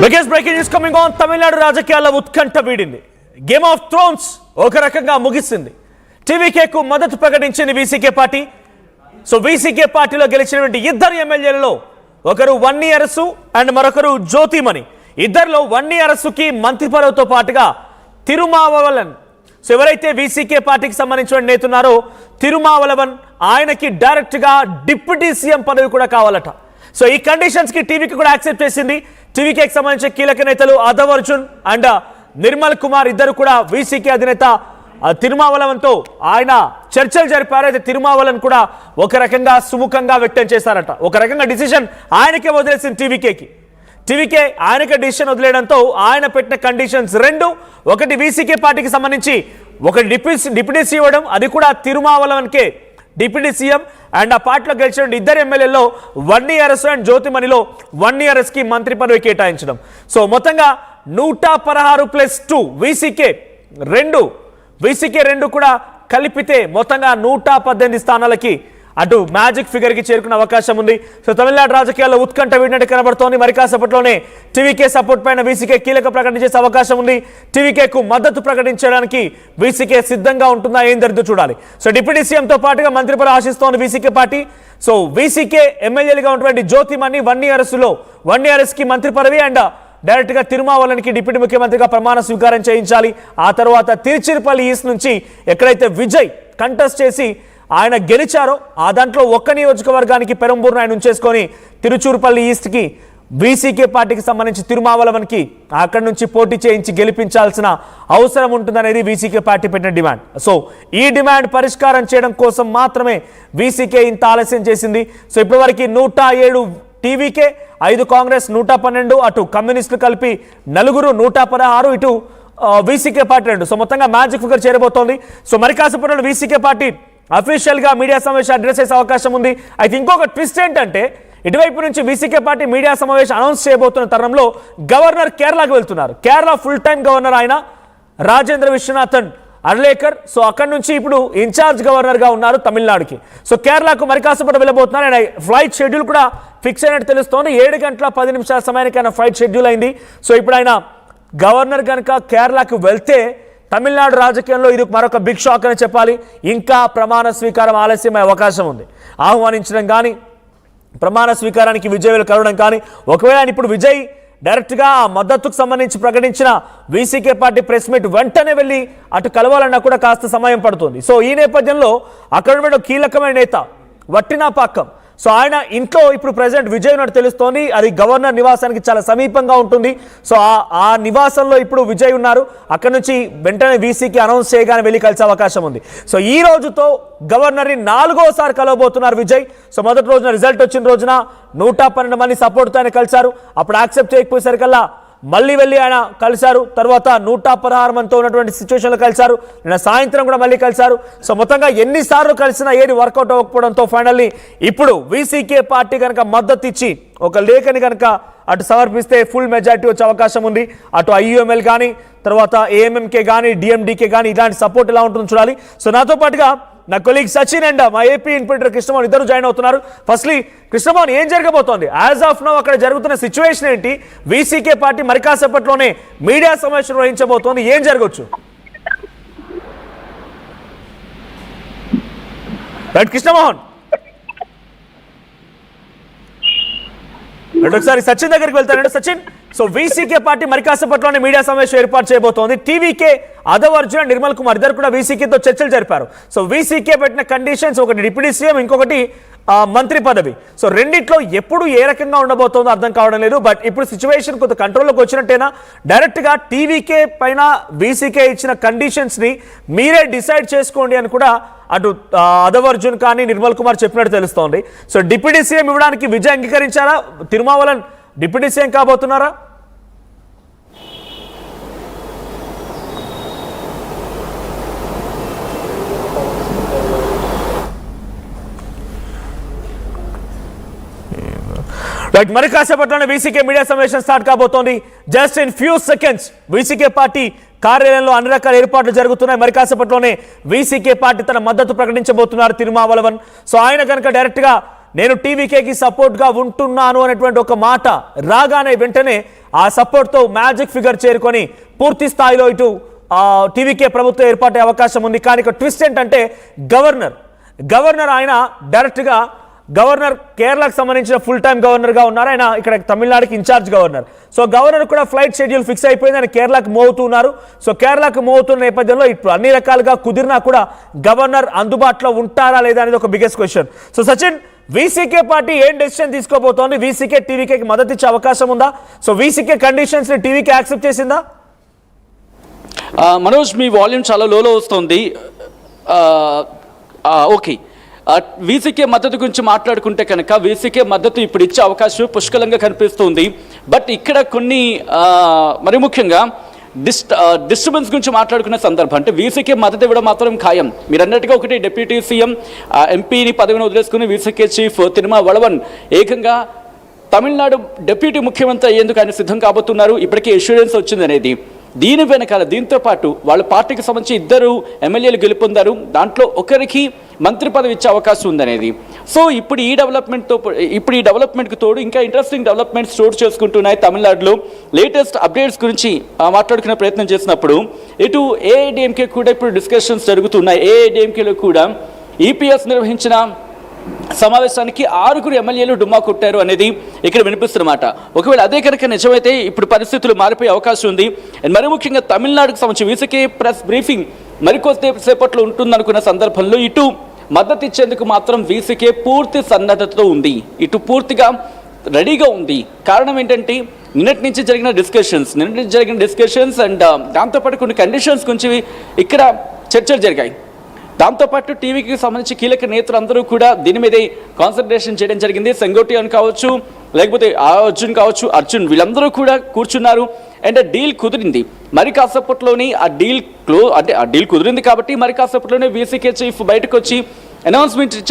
Biggest breaking news coming on. Tamil Nadu రాజకీయాల్లో ఉత్కంఠ వీడింది. Game of Thrones ఒక రకంగా ముగిసింది. టీవీకేకు మద్దతు ప్రకటించింది వీసీకే పార్టీ. సో వీసీకే పార్టీలో గెలిచినటువంటి ఇద్దరు ఎమ్మెల్యేలలో ఒకరు వన్నీ అరసు అండ్ మరొకరు జ్యోతిమణి. ఇద్దరిలో వన్నీ అరసుకి మంత్రి పదవితో పాటుగా తిరుమావలవన్, సో ఎవరైతే వీసీకే పార్టీకి సంబంధించిన నేత ఉన్నారో తిరుమావలవన్, ఆయనకి డైరెక్ట్ గా డిప్యూటీ సీఎం పదవి కూడా కావాలట. సో ఈ కండిషన్స్ కి టీవీకి కూడా యాక్సెప్ట్ చేసింది. టీవీకేకి సంబంధించిన కీలక నేతలు అదవ్ అర్జున్ అండ్ నిర్మల్ కుమార్ ఇద్దరు కూడా వీసీకే అధినేత తిరుమావలవన్తో ఆయన చర్చలు జరిపారు. అయితే తిరుమావలవన్ కూడా ఒక రకంగా సుముఖంగా వ్యక్తం చేశారట. ఒక రకంగా డిసిషన్ ఆయనకే వదిలేసింది టీవీకేకి. టీవీకే ఆయనకే డిసిషన్ వదిలేయడంతో ఆయన పెట్టిన కండిషన్స్ రెండు. ఒకటి వీసీకే పార్టీకి సంబంధించి ఒక డిప్యూటీ సీఎం ఇవ్వడం, అది కూడా తిరుమావలవన్కే డిప్యూటీ సీఎం. అండ్ ఆ పార్టీలో గెలిచిన ఇద్దరు ఎమ్మెల్యేలో వన్నీ అరసు అండ్ జ్యోతిమణిలో వన్నీ అరస్కి మంత్రి పదవి కేటాయించడం. సో మొత్తంగా 116+2 వీసీకే రెండు కూడా కలిపితే మొత్తంగా 118 స్థానాలకి అటు మ్యాజిక్ ఫిగర్ కి చేరుకునే అవకాశం ఉంది. సో తమిళనాడు రాజకీయాల్లో ఉత్కంఠ వీడినట్టు కనబడుతోంది. మరి కాసేపట్లోనే టీవీకే సపోర్ట్ పైన వీసీకే కీలక ప్రకటన చేసే అవకాశం ఉంది. టీవీకేకు మద్దతు ప్రకటించడానికి వీసీకే సిద్ధంగా ఉంటుందా ఏం జరుగుతుందో చూడాలి. సో డిప్యూటీ సీఎంతో పాటుగా మంత్రి పదవి ఆశిస్తోంది వీసీకే పార్టీ. సో వీసీకే ఎమ్మెల్యేలుగా ఉన్నటువంటి జ్యోతిమణి వన్నీ అరస్కి మంత్రి పదవి అండ్ డైరెక్ట్ గా తిరుమావలవన్కి డిప్యూటీ ముఖ్యమంత్రిగా ప్రమాణ స్వీకారం చేయించాలి. ఆ తర్వాత తిరుచిరపల్లి ఈస్ట్ నుంచి ఎక్కడైతే విజయ్ కంటెస్ట్ చేసి ఆయన గెలిచారో ఆ దాంట్లో ఒక్క నియోజకవర్గానికి పెరంబూరును ఆయన ఉంచేసుకొని తిరుచూరుపల్లి ఈస్ట్కి వీసీకే పార్టీకి సంబంధించి తిరుమావలవన్కి అక్కడి నుంచి పోటీ చేయించి గెలిపించాల్సిన అవసరం ఉంటుందనేది వీసీకే పార్టీ పెట్టిన డిమాండ్. సో ఈ డిమాండ్ పరిష్కారం చేయడం కోసం మాత్రమే వీసీకే ఇంత ఆలస్యం చేసింది. సో ఇప్పటివరకు 107 టీవీకే, 5 కాంగ్రెస్, 112 అటు కమ్యూనిస్టులు కలిపి 4, 116 ఇటు వీసీకే పార్టీ 2. సో మొత్తంగా మ్యాజిక్ ఫిగర్ చేరబోతోంది. సో మరి కాసేపట్లో వీసీకే పార్టీ అఫీషియల్ గా మీడియా సమావేశం అడ్రస్ చేసే అవకాశం ఉంది. అయితే ఇంకొక ట్విస్ట్ ఏంటంటే ఇటువైపు నుంచి వీసీకే పార్టీ మీడియా సమావేశం అనౌన్స్ చేయబోతున్న తరుణంలో గవర్నర్ కేరళకు వెళ్తున్నారు. కేరళ ఫుల్ టైం గవర్నర్ ఆయన రాజేంద్ర విశ్వనాథన్ అర్లేకర్. సో అక్కడి నుంచి ఇప్పుడు ఇన్ఛార్జ్ గవర్నర్ గా ఉన్నారు తమిళనాడుకి. సో కేరళకు మరి కాసేపట్లో వెళ్ళబోతున్నారు. ఆయన ఫ్లైట్ షెడ్యూల్ కూడా ఫిక్స్ అయినట్టు తెలుస్తోంది. 7:10 సమయానికి ఆయన ఫ్లైట్ షెడ్యూల్ అయింది. సో ఇప్పుడు ఆయన గవర్నర్ కనుక కేరళకు వెళ్తే తమిళనాడు రాజకీయంలో ఇది మరొక బిగ్ షాక్ అని చెప్పాలి. ఇంకా ప్రమాణ స్వీకారం ఆలస్యమయ్యే అవకాశం ఉంది. ఆహ్వానించడం కానీ, ప్రమాణ స్వీకారానికి విజయ్ కలవడం కానీ, ఒకవేళ ఇప్పుడు విజయ్ డైరెక్ట్గా ఆ మద్దతుకు సంబంధించి ప్రకటించిన వీసీకే పార్టీ ప్రెస్ మీట్ వెంటనే వెళ్ళి అటు కలవాలన్నా కూడా కాస్త సమయం పడుతుంది. సో ఈ నేపథ్యంలో అక్కడ కీలకమైన నేత వట్టినాపాకం, సో ఆయన ఇంట్లో ఇప్పుడు ప్రెసిడెంట్ విజయ్ ఉన్నట్టు తెలుస్తోంది. అది గవర్నర్ నివాసానికి చాలా సమీపంగా ఉంటుంది. సో ఆ నివాసంలో ఇప్పుడు విజయ్ ఉన్నారు. అక్కడ నుంచి వెంటనే వీసీకి అనౌన్స్ చేయగానే వెళ్ళి కలిసే అవకాశం ఉంది. సో ఈ రోజుతో గవర్నర్ని 4వసారి కలవబోతున్నారు విజయ్. సో మొదటి రోజున రిజల్ట్ వచ్చిన రోజున 112 మంది సపోర్ట్తో ఆయన కలిశారు. అప్పుడు యాక్సెప్ట్ చేయకపోయేసరికల్లా మళ్ళీ వెళ్ళి ఆయన కలిశారు. తర్వాత 116 మందితో ఉన్నటువంటి సిచ్యువేషన్లో కలిశారు. నిన్న సాయంత్రం కూడా మళ్ళీ కలిశారు. సో మొత్తంగా ఎన్నిసార్లు కలిసినా ఏది వర్కౌట్ అవ్వకపోవడంతో ఫైనల్లీ ఇప్పుడు వీసీకే పార్టీ కనుక మద్దతు ఇచ్చి ఒక లేఖని కనుక అటు సమర్పిస్తే ఫుల్ మెజారిటీ వచ్చే అవకాశం ఉంది. అటు ఐయుఎంఎల్ కానీ, తర్వాత ఏఎంఎంకే కానీ, డిఎండికే కానీ ఇలాంటి సపోర్ట్ ఎలా ఉంటుందో చూడాలి. సో నాతో పాటుగా నా కొలీగ్ సచిన్ అండ్ మా ఏపీ ఇన్పుటర్ కృష్ణమోహన్ ఇద్దరు జాయిన్ అవుతున్నారు. ఫస్ట్లీ కృష్ణమోహన్, ఏం జరగబోతోంది యాజ్ ఆఫ్ నౌ? అక్కడ జరుగుతున్న సిచ్యువేషన్ ఏంటి? వీసీకే పార్టీ మరి కాసేపట్లోనే మీడియా సమావేశం నిర్వహించబోతోంది, ఏం జరగవచ్చు? రైట్ కృష్ణమోహన్, ఒకసారి సచిన్ దగ్గరికి వెళ్తానండి. సచిన్, సో వీసీకే పార్టీ మరి కాసేపట్లోనే మీడియా సమావేశం ఏర్పాటు చేయబోతోంది. టీవీకే అదవ్ అర్జున్, నిర్మల్ కుమార్ ఇద్దరు కూడా వీసీకేతో చర్చలు జరిపారు. సో వీసీకే పెట్టిన కండిషన్స్ ఒకటి డిప్యూటీ సీఎం, ఇంకొకటి మంత్రి పదవి. సో రెండిట్లో ఎప్పుడు ఏ రకంగా ఉండబోతోందో అర్థం కావడం లేదు. బట్ ఇప్పుడు సిచ్యువేషన్ కొంత కంట్రోల్లోకి వచ్చినట్టేనా? డైరెక్ట్గా టీవీకే పైన వీసీకే ఇచ్చిన కండిషన్స్ని మీరే డిసైడ్ చేసుకోండి అని కూడా అటు అదవ్ అర్జున్ కానీ నిర్మల్ కుమార్ చెప్పినట్టు తెలుస్తోంది. సో డిప్యూటీ సీఎం ఇవ్వడానికి విజయ్ అంగీకరించారా? తిరుమావలవన్ డిప్యూటీ సీఎం కాబోతున్నారా? రైట్, మరి కాసేపట్లోనే వీసీకే మీడియా సమావేశం స్టార్ట్ కాబోతోంది. Just in few seconds VCK party కార్యాలయంలో అన్ని రకాల ఏర్పాట్లు జరుగుతున్నాయి. మరి కాసేపట్లోనే వీసీకే పార్టీ తన మద్దతు ప్రకటించబోతున్నారు తిరుమావలవన్. సో ఆయన కనుక డైరెక్ట్గా నేను టీవీకేకి సపోర్ట్గా ఉంటున్నాను అనేటువంటి ఒక మాట రాగానే వెంటనే ఆ సపోర్ట్తో మ్యాజిక్ ఫిగర్ చేరుకొని పూర్తి స్థాయిలో ఇటు టీవీకే ప్రభుత్వం ఏర్పాటే అవకాశం ఉంది. కానీ ఇక ట్విస్ట్ ఏంటంటే గవర్నర్ ఆయన డైరెక్ట్గా గవర్నర్ కేరళకు సంబంధించిన ఫుల్ టైం గవర్నర్గా ఉన్నారు. ఆయన ఇక్కడ తమిళనాడుకి ఇన్ఛార్జ్ గవర్నర్. సో గవర్నర్ కూడా ఫ్లైట్ షెడ్యూల్ ఫిక్స్ అయిపోయింది. ఆయన కేరళకు మూవ్ అవుతున్నారు. సో కేరళకు మూవ్ అవుతున్న నేపథ్యంలో ఇప్పుడు అన్ని రకాలుగా కుదిరినా కూడా గవర్నర్ అందుబాటులో ఉంటారా లేదా అనేది ఒక biggest question. So Sachin, VCK party ఏం డెసిషన్ తీసుకోబోతోంది? వీసీకే టీవీకేకి మద్దతు ఇచ్చే అవకాశం ఉందా? సో వీసీకే కండిషన్స్ ని టీవీకే యాక్సెప్ట్ చేసిందా? మనోజ్, మీ వాల్యూమ్ చాలా లోలో వస్తుంది. ఓకే, వీసీకే మద్దతు గురించి మాట్లాడుకుంటే కనుక వీసీకే మద్దతు ఇప్పుడు ఇచ్చే అవకాశం పుష్కలంగా కనిపిస్తుంది. బట్ ఇక్కడ కొన్ని మరి ముఖ్యంగా డిస్టర్బెన్స్ గురించి మాట్లాడుకునే సందర్భం అంటే వీసీకే మద్దతు ఇవ్వడం మాత్రం ఖాయం. మీరు అన్నట్టుగా ఒకటి డిప్యూటీ సీఎం ఎంపీని పదవిని వదిలేసుకుని వీసీకే చీఫ్ తిరుమావళవన్ ఏకంగా తమిళనాడు డిప్యూటీ ముఖ్యమంత్రి అయ్యేందుకు ఆయన సిద్ధం కాబోతున్నారు. ఇప్పటికే ఇన్సూరెన్స్ వచ్చింది అనేది. దీని వెనకాల దీంతో పాటు వాళ్ళ పార్టీకి సంబంధించి 2 ఎమ్మెల్యేలు గెలుపొందారు. దాంట్లో ఒకరికి మంత్రి పదవి ఇచ్చే అవకాశం ఉందనేది. సో ఇప్పుడు ఈ డెవలప్మెంట్కి తోడు ఇంకా ఇంట్రెస్టింగ్ డెవలప్మెంట్స్ చోటు చేసుకుంటున్నాయి తమిళనాడులో. లేటెస్ట్ అప్డేట్స్ గురించి మాట్లాడుకునే ప్రయత్నం చేసినప్పుడు ఇటు ఏఐడిఎంకే కూడా ఇప్పుడు డిస్కషన్స్ జరుగుతున్నాయి. ఏఐడిఎంకేలో కూడా ఈపీఎస్ నిర్వహించిన సమావేశానికి 6 ఎమ్మెల్యేలు డుమ్మా కొట్టారు అనేది ఇక్కడ వినిపిస్తున్నమాట. ఒకవేళ అదే కనుక నిజమైతే ఇప్పుడు పరిస్థితులు మారిపోయే అవకాశం ఉంది. మరి ముఖ్యంగా తమిళనాడుకు సంబంధించి వీసీకే ప్రెస్ బ్రీఫింగ్ మరికొద్దిసేపట్లో ఉంటుందనుకున్న సందర్భంలో ఇటు మద్దతు ఇచ్చేందుకు మాత్రం వీసీకే పూర్తి సన్నద్ధతతో ఉంది. ఇటు పూర్తిగా రెడీగా ఉంది. కారణం ఏంటంటే నిన్నటి నుంచి జరిగిన డిస్కషన్స్ అండ్ దాంతోపాటు కొన్ని కండిషన్స్ గురించి ఇక్కడ చర్చలు జరిగాయి. దాంతోపాటు టీవీకి సంబంధించి కీలక నేతలు అందరూ కూడా దీని మీదే కాన్సన్ట్రేషన్ చేయడం జరిగింది. సెంగోటి అని కావచ్చు, లేకపోతే అర్జున్ వీళ్ళందరూ కూడా కూర్చున్నారు. అండ్ డీల్ కుదిరింది. మరి కాసేపట్లోనే ఆ డీల్ కుదిరింది కాబట్టి మరి కాసేపట్లోనే వీసీకే చీఫ్ బయటకు వచ్చి అనౌన్స్మెంట్ ఇచ్చే